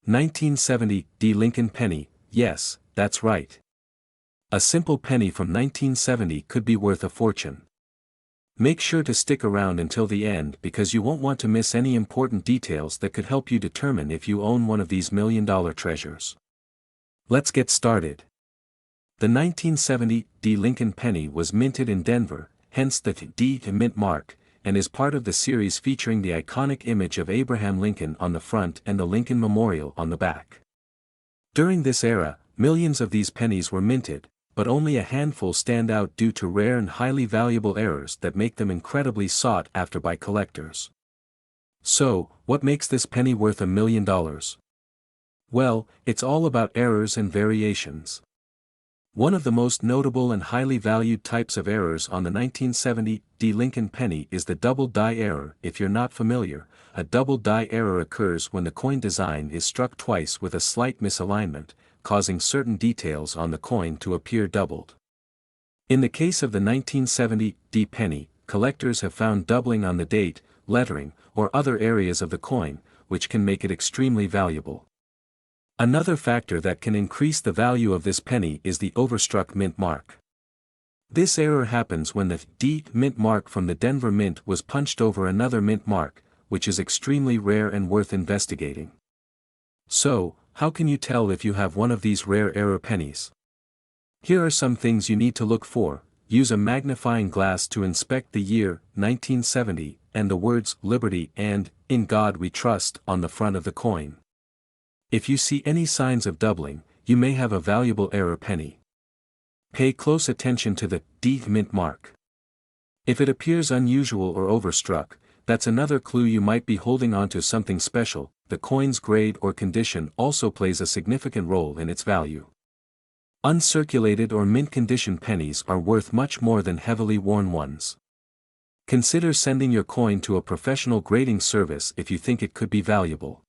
1970 D Lincoln penny, yes, that's right. A simple penny from 1970 could be worth a fortune. Make sure to stick around until the end because you won't want to miss any important details that could help you determine if you own one of these million-dollar treasures. Let's get started. The 1970 D Lincoln penny was minted in Denver, hence the D mint mark, and is part of the series featuring the iconic image of Abraham Lincoln on the front and the Lincoln Memorial on the back. During this era, millions of these pennies were minted, but only a handful stand out due to rare and highly valuable errors that make them incredibly sought after by collectors. So, what makes this penny worth $1 million? Well, it's all about errors and variations. One of the most notable and highly valued types of errors on the 1970 D Lincoln penny is the double die error. If you're not familiar, a double die error occurs when the coin design is struck twice with a slight misalignment, causing certain details on the coin to appear doubled. In the case of the 1970 D penny, collectors have found doubling on the date, lettering, or other areas of the coin, which can make it extremely valuable. Another factor that can increase the value of this penny is the overstruck mint mark. This error happens when the D mint mark from the Denver Mint was punched over another mint mark, which is extremely rare and worth investigating. So, how can you tell if you have one of these rare error pennies? Here are some things you need to look for. Use a magnifying glass to inspect the year, 1970, and the words "Liberty" and "In God We Trust" on the front of the coin. If you see any signs of doubling, you may have a valuable error penny. Pay close attention to the D mint mark. If it appears unusual or overstruck, that's another clue you might be holding onto something special. The coin's grade or condition also plays a significant role in its value. Uncirculated or mint condition pennies are worth much more than heavily worn ones. Consider sending your coin to a professional grading service if you think it could be valuable.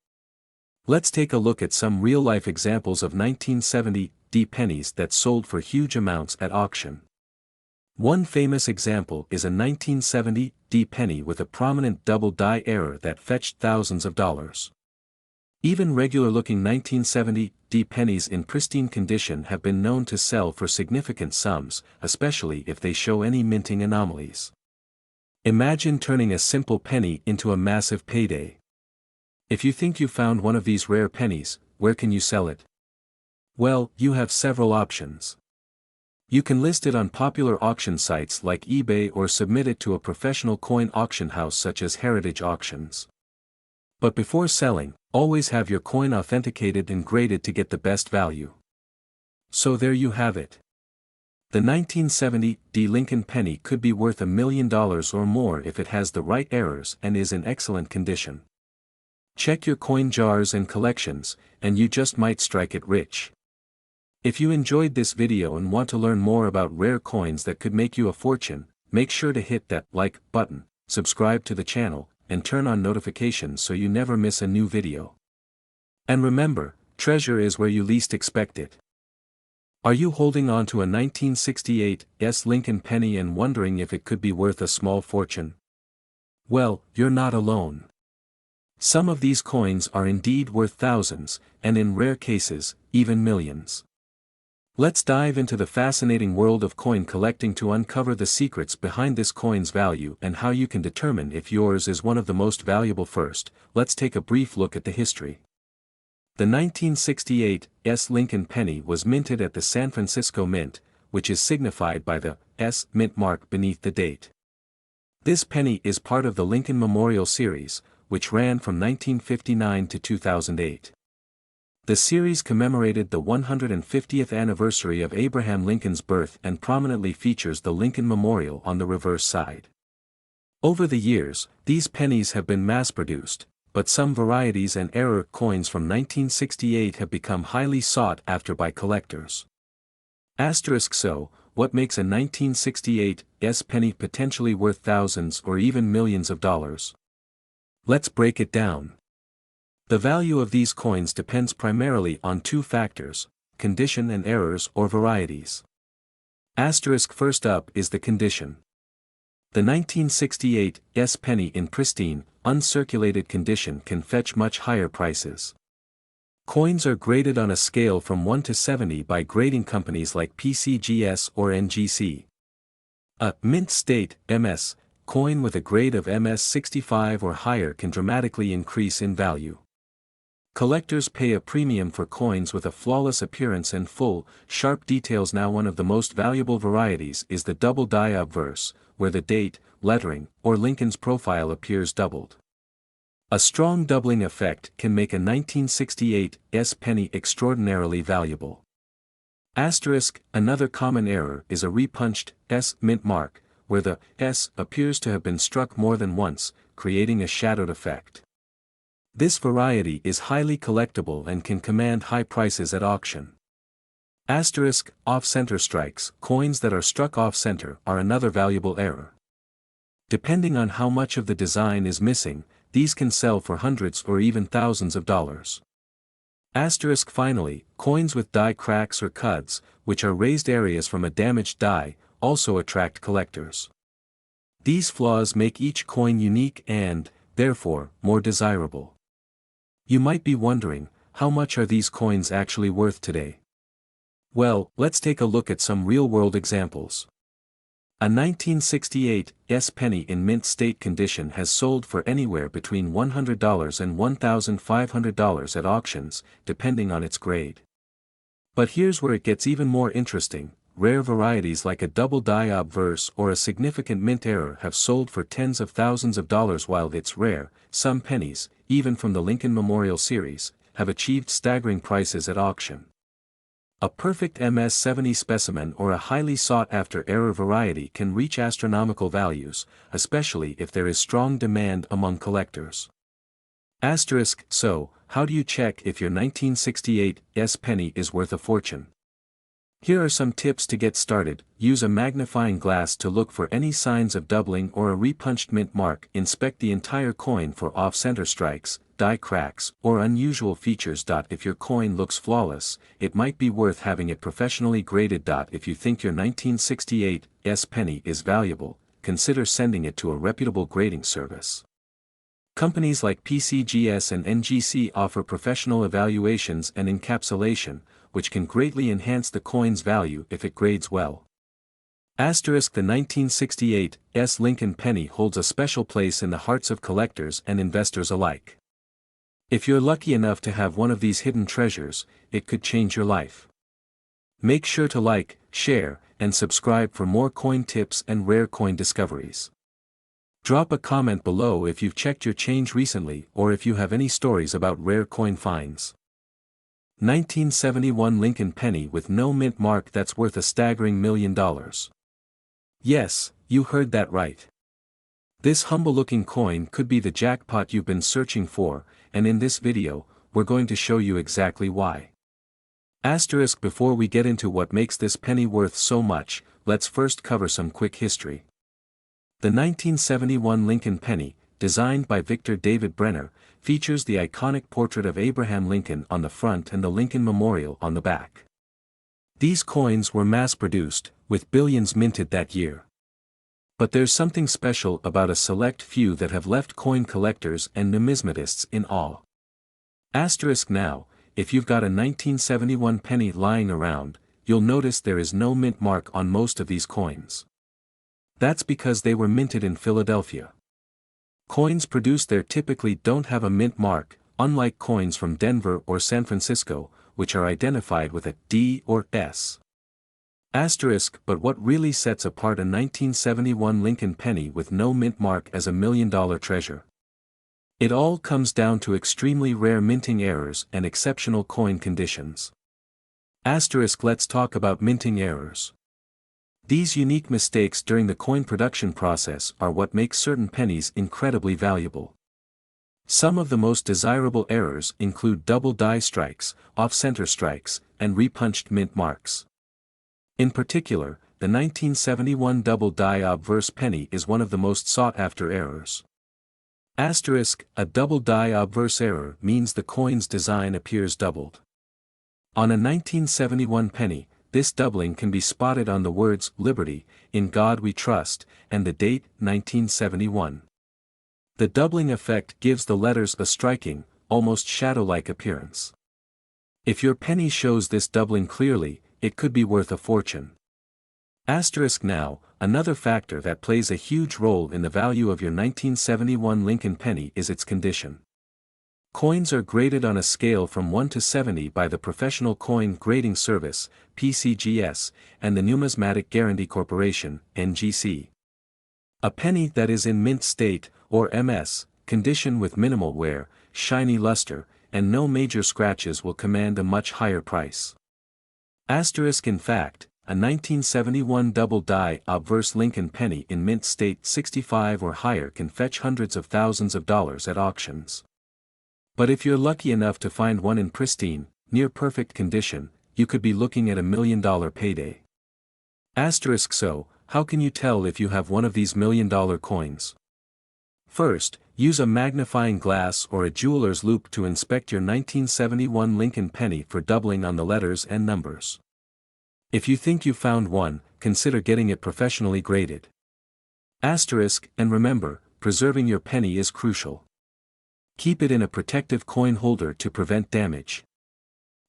Let's take a look at some real-life examples of 1970 D pennies that sold for huge amounts at auction. One famous example is a 1970 D penny with a prominent double die error that fetched thousands of dollars. Even regular-looking 1970 D pennies in pristine condition have been known to sell for significant sums, especially if they show any minting anomalies. Imagine turning a simple penny into a massive payday. If you think you found one of these rare pennies, where can you sell it? Well, you have several options. You can list it on popular auction sites like eBay or submit it to a professional coin auction house such as Heritage Auctions. But before selling, always have your coin authenticated and graded to get the best value. So there you have it. The 1970 D Lincoln penny could be worth $1 million or more if it has the right errors and is in excellent condition. Check your coin jars and collections, and you just might strike it rich. If you enjoyed this video and want to learn more about rare coins that could make you a fortune, make sure to hit that like button, subscribe to the channel, and turn on notifications so you never miss a new video. And remember, treasure is where you least expect it. Are you holding on to a 1968 S Lincoln penny and wondering if it could be worth a small fortune? Well, you're not alone. Some of these coins are indeed worth thousands, and in rare cases, even millions. Let's dive into the fascinating world of coin collecting to uncover the secrets behind this coin's value and how you can determine if yours is one of the most valuable. First, let's take a brief look at the history. The 1968 S Lincoln penny was minted at the San Francisco Mint, which is signified by the S mint mark beneath the date. This penny is part of the Lincoln Memorial series, which ran from 1959 to 2008. The series commemorated the 150th anniversary of Abraham Lincoln's birth and prominently features the Lincoln Memorial on the reverse side. Over the years, these pennies have been mass-produced, but some varieties and error coins from 1968 have become highly sought after by collectors. So, what makes a 1968 S penny potentially worth thousands or even millions of dollars? Let's break it down. The value of these coins depends primarily on two factors: condition and errors or varieties. First up is the condition. The 1968 S penny in pristine, uncirculated condition can fetch much higher prices. Coins are graded on a scale from 1 to 70 by grading companies like PCGS or NGC. A mint state MS coin with a grade of MS 65 or higher can dramatically increase in value. Collectors pay a premium for coins with a flawless appearance and full, sharp details. Now one of the most valuable varieties is the double die obverse, where the date, lettering, or Lincoln's profile appears doubled. A strong doubling effect can make a 1968 S penny extraordinarily valuable. Asterisk, another common error is a repunched S mint mark, where the S appears to have been struck more than once, creating a shadowed effect. This variety is highly collectible and can command high prices at auction. Asterisk, off-center strikes, coins that are struck off-center are another valuable error. Depending on how much of the design is missing, these can sell for hundreds or even thousands of dollars. Asterisk, finally, coins with die cracks or cuds, which are raised areas from a damaged die, also attract collectors. These flaws make each coin unique and, therefore, more desirable. You might be wondering, how much are these coins actually worth today? Well, let's take a look at some real-world examples. A 1968 S penny in mint state condition has sold for anywhere between $100 and $1,500 at auctions, depending on its grade. But here's where it gets even more interesting. Rare varieties like a double die obverse or a significant mint error have sold for tens of thousands of dollars. While it's rare, some pennies, even from the Lincoln Memorial series, have achieved staggering prices at auction. A perfect MS-70 specimen or a highly sought-after error variety can reach astronomical values, especially if there is strong demand among collectors. Asterisk, so, how do you check if your 1968 S penny is worth a fortune? Here are some tips to get started. Use a magnifying glass to look for any signs of doubling or a repunched mint mark. Inspect the entire coin for off-center strikes, die cracks, or unusual features. If your coin looks flawless, it might be worth having it professionally graded. If you think your 1968 S penny is valuable, consider sending it to a reputable grading service. Companies like PCGS and NGC offer professional evaluations and encapsulation, which can greatly enhance the coin's value if it grades well. Asterisk, the 1968 S Lincoln penny holds a special place in the hearts of collectors and investors alike. If you're lucky enough to have one of these hidden treasures, it could change your life. Make sure to like, share, and subscribe for more coin tips and rare coin discoveries. Drop a comment below if you've checked your change recently or if you have any stories about rare coin finds. 1971 Lincoln penny with no mint mark that's worth a staggering $1 million. Yes, you heard that right. This humble-looking coin could be the jackpot you've been searching for, and in this video, we're going to show you exactly why. Asterisk, before we get into what makes this penny worth so much, let's first cover some quick history. The 1971 Lincoln penny, designed by Victor David Brenner, features the iconic portrait of Abraham Lincoln on the front and the Lincoln Memorial on the back. These coins were mass-produced, with billions minted that year. But there's something special about a select few that have left coin collectors and numismatists in awe. Asterisk, now, if you've got a 1971 penny lying around, you'll notice there is no mint mark on most of these coins. That's because they were minted in Philadelphia. Coins produced there typically don't have a mint mark, unlike coins from Denver or San Francisco, which are identified with a D or S. Asterisk, but what really sets apart a 1971 Lincoln penny with no mint mark as a $1 million treasure? It all comes down to extremely rare minting errors and exceptional coin conditions. Asterisk, let's talk about minting errors. These unique mistakes during the coin production process are what makes certain pennies incredibly valuable. Some of the most desirable errors include double die strikes, off-center strikes, and repunched mint marks. In particular, the 1971 double die obverse penny is one of the most sought-after errors. Asterisk, a double die obverse error means the coin's design appears doubled. On a 1971 penny, this doubling can be spotted on the words "Liberty, in God We Trust," and the date, 1971. The doubling effect gives the letters a striking, almost shadow-like appearance. If your penny shows this doubling clearly, it could be worth a fortune. Asterisk now, another factor that plays a huge role in the value of your 1971 Lincoln penny is its condition. Coins are graded on a scale from 1 to 70 by the Professional Coin Grading Service, PCGS, and the Numismatic Guarantee Corporation, NGC. A penny that is in mint state, or MS, condition with minimal wear, shiny luster, and no major scratches will command a much higher price. Asterisk in fact, a 1971 double-die obverse Lincoln penny in mint state 65 or higher can fetch hundreds of thousands of dollars at auctions. But if you're lucky enough to find one in pristine, near-perfect condition, you could be looking at $1 million payday. Asterisk so, how can you tell if you have one of these $1 million coins? First, use a magnifying glass or a jeweler's loupe to inspect your 1971 Lincoln penny for doubling on the letters and numbers. If you think you found one, consider getting it professionally graded. Asterisk, and remember, preserving your penny is crucial. Keep it in a protective coin holder to prevent damage.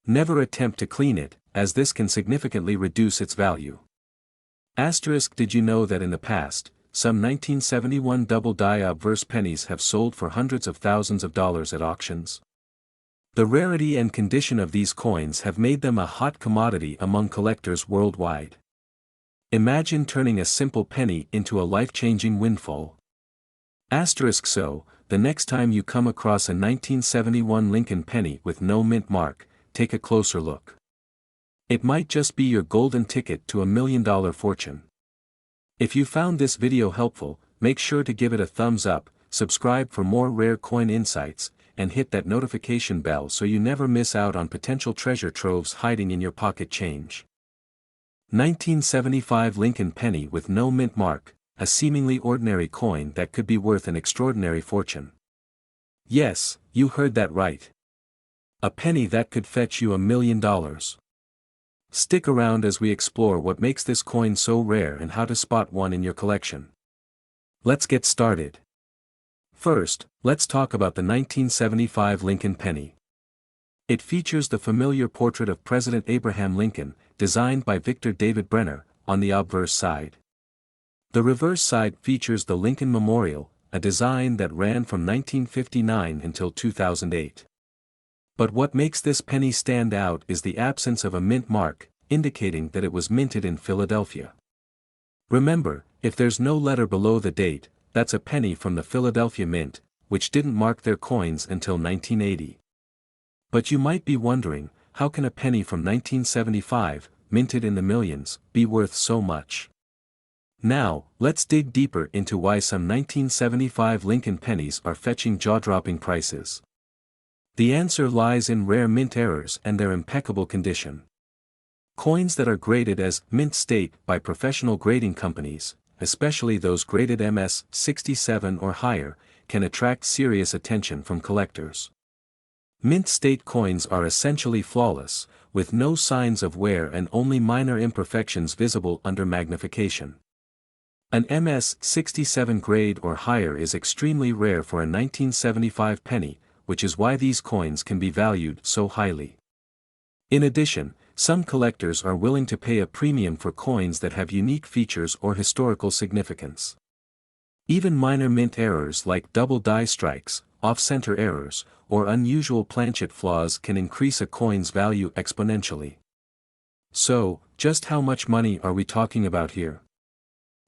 Never attempt to clean it, as this can significantly reduce its value. Asterisk, did you know that in the past, some 1971 double-die obverse pennies have sold for hundreds of thousands of dollars at auctions? The rarity and condition of these coins have made them a hot commodity among collectors worldwide. Imagine turning a simple penny into a life-changing windfall. Asterisk so, the next time you come across a 1971 Lincoln penny with no mint mark, take a closer look. It might just be your golden ticket to $1 million fortune. If you found this video helpful, make sure to give it a thumbs up, subscribe for more rare coin insights, and hit that notification bell so you never miss out on potential treasure troves hiding in your pocket change. 1975 Lincoln penny with no mint mark, a seemingly ordinary coin that could be worth an extraordinary fortune. Yes, you heard that right. A penny that could fetch you $1 million. Stick around as we explore what makes this coin so rare and how to spot one in your collection. Let's get started. First, let's talk about the 1975 Lincoln penny. It features the familiar portrait of President Abraham Lincoln, designed by Victor David Brenner, on the obverse side. The reverse side features the Lincoln Memorial, a design that ran from 1959 until 2008. But what makes this penny stand out is the absence of a mint mark, indicating that it was minted in Philadelphia. Remember, if there's no letter below the date, that's a penny from the Philadelphia Mint, which didn't mark their coins until 1980. But you might be wondering, how can a penny from 1975, minted in the millions, be worth so much? Now, let's dig deeper into why some 1975 Lincoln pennies are fetching jaw-dropping prices. The answer lies in rare mint errors and their impeccable condition. Coins that are graded as mint state by professional grading companies, especially those graded MS 67 or higher, can attract serious attention from collectors. Mint state coins are essentially flawless, with no signs of wear and only minor imperfections visible under magnification. An MS 67 grade or higher is extremely rare for a 1975 penny, which is why these coins can be valued so highly. In addition, some collectors are willing to pay a premium for coins that have unique features or historical significance. Even minor mint errors like double die strikes, off-center errors, or unusual planchet flaws can increase a coin's value exponentially. So, just how much money are we talking about here?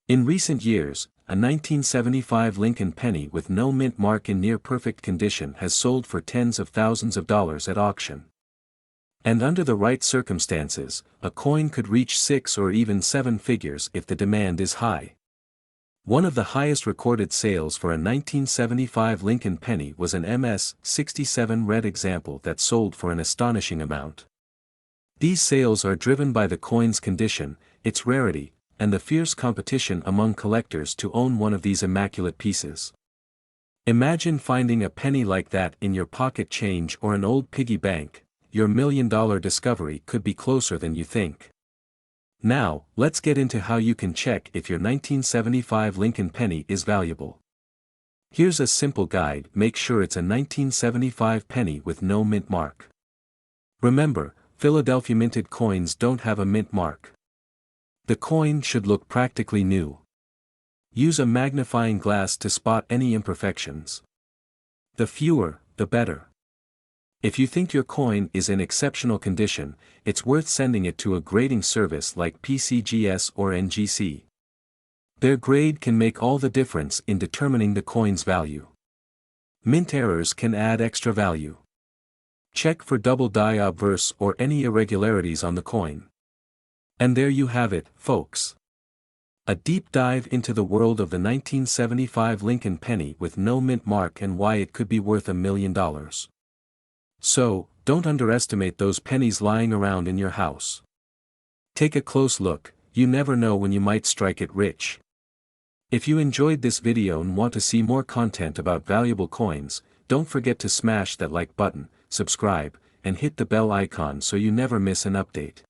In recent years, a 1975 Lincoln penny with no mint mark in near-perfect condition has sold for tens of thousands of dollars at auction. And under the right circumstances, a coin could reach 6 or even 7 figures if the demand is high. One of the highest recorded sales for a 1975 Lincoln penny was an MS 67 red example that sold for an astonishing amount. These sales are driven by the coin's condition, its rarity, and the fierce competition among collectors to own one of these immaculate pieces. Imagine finding a penny like that in your pocket change or an old piggy bank. Your $1 million discovery could be closer than you think. Now, let's get into how you can check if your 1975 Lincoln penny is valuable. Here's a simple guide: make sure it's a 1975 penny with no mint mark. Remember, Philadelphia minted coins don't have a mint mark. The coin should look practically new. Use a magnifying glass to spot any imperfections. The fewer, the better. If you think your coin is in exceptional condition, it's worth sending it to a grading service like PCGS or NGC. Their grade can make all the difference in determining the coin's value. Mint errors can add extra value. Check for double die obverse or any irregularities on the coin. And there you have it, folks. A deep dive into the world of the 1975 Lincoln penny with no mint mark and why it could be worth $1 million. So, don't underestimate those pennies lying around in your house. Take a close look, you never know when you might strike it rich. If you enjoyed this video and want to see more content about valuable coins, don't forget to smash that like button, subscribe, and hit the bell icon so you never miss an update.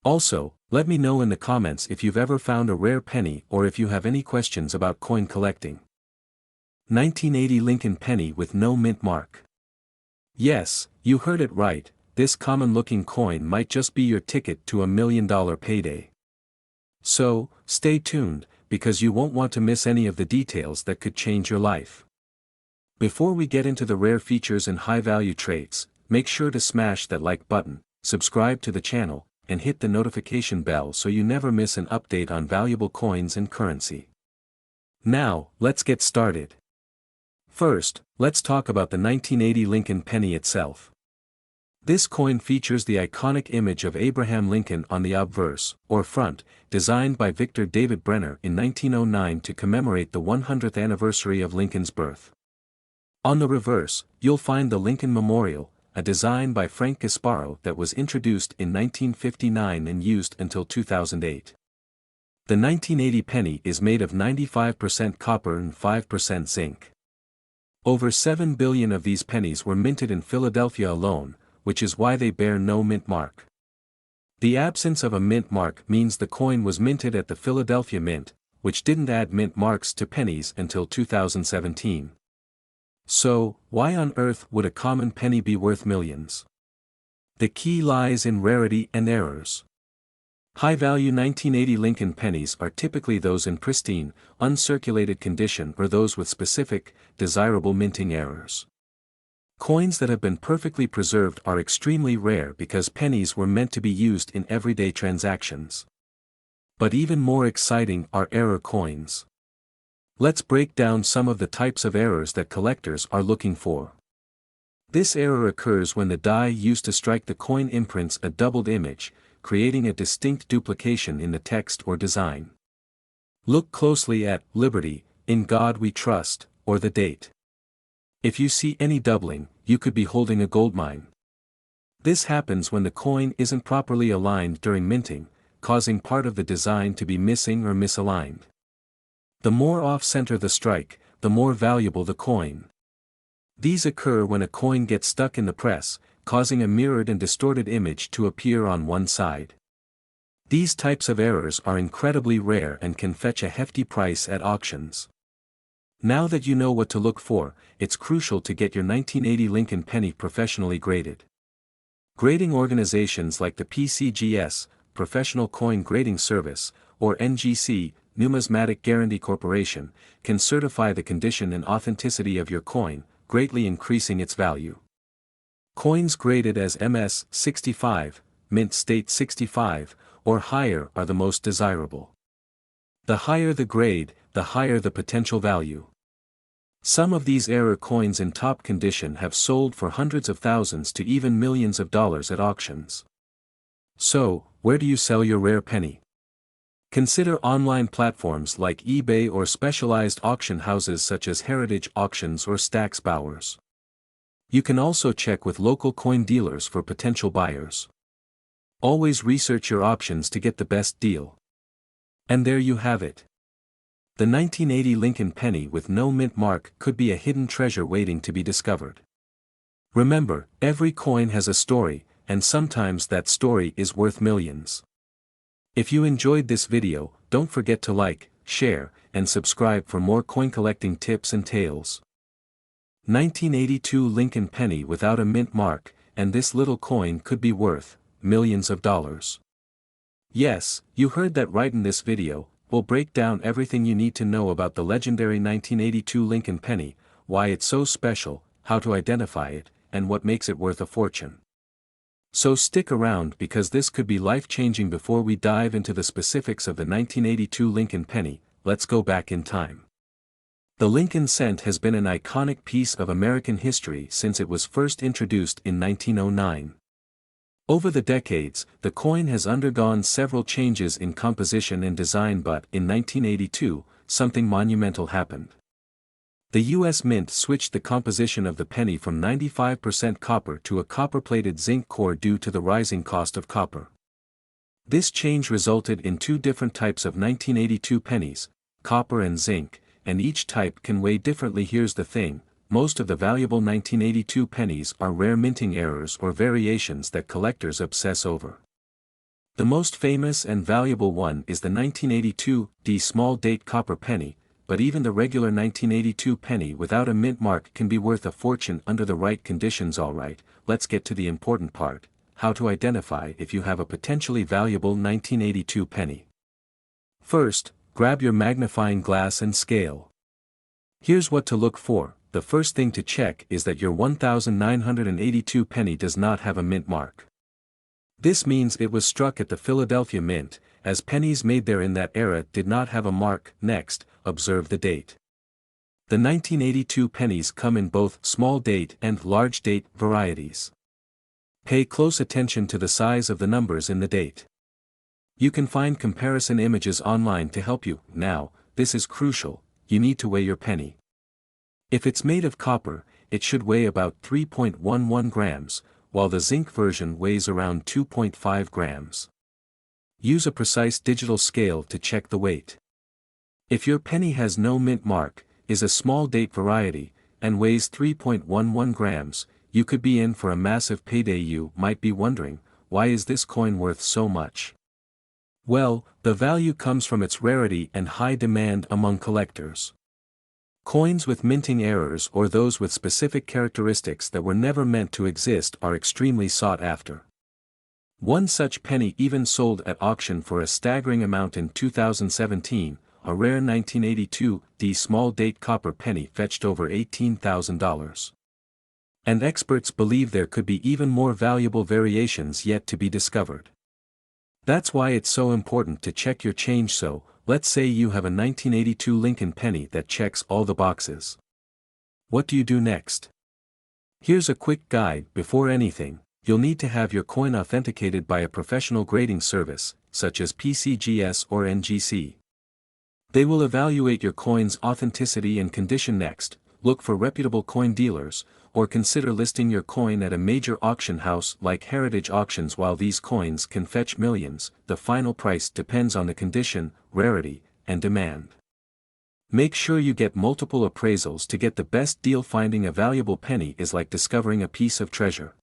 Also, let me know in the comments if you've ever found a rare penny or if you have any questions about coin collecting. 1980 Lincoln penny with no mint mark. Yes, you heard it right, this common-looking coin might just be your ticket to $1 million payday. So, stay tuned, because you won't want to miss any of the details that could change your life. Before we get into the rare features and high-value traits, make sure to smash that like button, subscribe to the channel, and hit the notification bell so you never miss an update on valuable coins and currency. Now, let's get started. First, let's talk about the 1980 Lincoln penny itself. This coin features the iconic image of Abraham Lincoln on the obverse, or front, designed by Victor David Brenner in 1909 to commemorate the 100th anniversary of Lincoln's birth. On the reverse, you'll find the Lincoln Memorial, a design by Frank Gasparo that was introduced in 1959 and used until 2008. The 1980 penny is made of 95% copper and 5% zinc. Over 7 billion of these pennies were minted in Philadelphia alone, which is why they bear no mint mark. The absence of a mint mark means the coin was minted at the Philadelphia Mint, which didn't add mint marks to pennies until 2017. So, why on earth would a common penny be worth millions? The key lies in rarity and errors. High-value 1980 Lincoln pennies are typically those in pristine, uncirculated condition or those with specific, desirable minting errors. Coins that have been perfectly preserved are extremely rare because pennies were meant to be used in everyday transactions. But even more exciting are error coins. Let's break down some of the types of errors that collectors are looking for. This error occurs when the die used to strike the coin imprints a doubled image, creating a distinct duplication in the text or design. Look closely at Liberty, In God We Trust, or the date. If you see any doubling, you could be holding a goldmine. This happens when the coin isn't properly aligned during minting, causing part of the design to be missing or misaligned. The more off-center the strike, the more valuable the coin. These occur when a coin gets stuck in the press, causing a mirrored and distorted image to appear on one side. These types of errors are incredibly rare and can fetch a hefty price at auctions. Now that you know what to look for, it's crucial to get your 1980 Lincoln penny professionally graded. Grading organizations like the PCGS, Professional Coin Grading Service, or NGC, Numismatic Guarantee Corporation, can certify the condition and authenticity of your coin, greatly increasing its value. Coins graded as MS 65, Mint State 65, or higher are the most desirable. The higher the grade, the higher the potential value. Some of these error coins in top condition have sold for hundreds of thousands to even millions of dollars at auctions. So, where do you sell your rare penny? Consider online platforms like eBay or specialized auction houses such as Heritage Auctions or Stack's Bowers. You can also check with local coin dealers for potential buyers. Always research your options to get the best deal. And there you have it. The 1980 Lincoln penny with no mint mark could be a hidden treasure waiting to be discovered. Remember, every coin has a story, and sometimes that story is worth millions. If you enjoyed this video, don't forget to like, share, and subscribe for more coin collecting tips and tales. 1982 Lincoln penny without a mint mark, and this little coin could be worth millions of dollars. Yes, you heard that right. In this video, we'll break down everything you need to know about the legendary 1982 Lincoln penny, why it's so special, how to identify it, and what makes it worth a fortune. So stick around because this could be life-changing. Before we dive into the specifics of the 1982 Lincoln penny, let's go back in time. The Lincoln cent has been an iconic piece of American history since it was first introduced in 1909. Over the decades, the coin has undergone several changes in composition and design, but in 1982, something monumental happened. The U.S. Mint switched the composition of the penny from 95% copper to a copper-plated zinc core due to the rising cost of copper. This change resulted in two different types of 1982 pennies, copper and zinc, and each type can weigh differently. Here's the thing, most of the valuable 1982 pennies are rare minting errors or variations that collectors obsess over. The most famous and valuable one is the 1982 small date copper penny, but even the regular 1982 penny without a mint mark can be worth a fortune under the right conditions. Alright, let's get to the important part, how to identify if you have a potentially valuable 1982 penny. First, grab your magnifying glass and scale. Here's what to look for. The first thing to check is that your 1982 penny does not have a mint mark. This means it was struck at the Philadelphia Mint, as pennies made there in that era did not have a mark. Next, observe the date. The 1982 pennies come in both small date and large date varieties. Pay close attention to the size of the numbers in the date. You can find comparison images online to help you. Now, this is crucial, you need to weigh your penny. If it's made of copper, it should weigh about 3.11 grams, while the zinc version weighs around 2.5 grams. Use a precise digital scale to check the weight. If your penny has no mint mark, is a small date variety, and weighs 3.11 grams, you could be in for a massive payday. You might be wondering, why is this coin worth so much? Well, the value comes from its rarity and high demand among collectors. Coins with minting errors or those with specific characteristics that were never meant to exist are extremely sought after. One such penny even sold at auction for a staggering amount in 2017, a rare 1982 small date copper penny fetched over $18,000. And experts believe there could be even more valuable variations yet to be discovered. That's why it's so important to check your change. So, let's say you have a 1982 Lincoln penny that checks all the boxes. What do you do next? Here's a quick guide. Before anything, you'll need to have your coin authenticated by a professional grading service, such as PCGS or NGC. They will evaluate your coin's authenticity and condition. Next, look for reputable coin dealers, or consider listing your coin at a major auction house like Heritage Auctions. While these coins can fetch millions, the final price depends on the condition, rarity, and demand. Make sure you get multiple appraisals to get the best deal. Finding a valuable penny is like discovering a piece of treasure.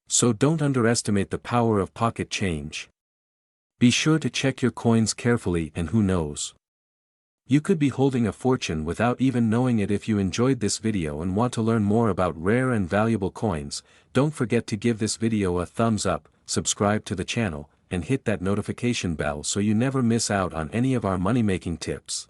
So don't underestimate the power of pocket change. Be sure to check your coins carefully, and who knows, you could be holding a fortune without even knowing it. If you enjoyed this video and want to learn more about rare and valuable coins, don't forget to give this video a thumbs up, subscribe to the channel, and hit that notification bell so you never miss out on any of our money-making tips.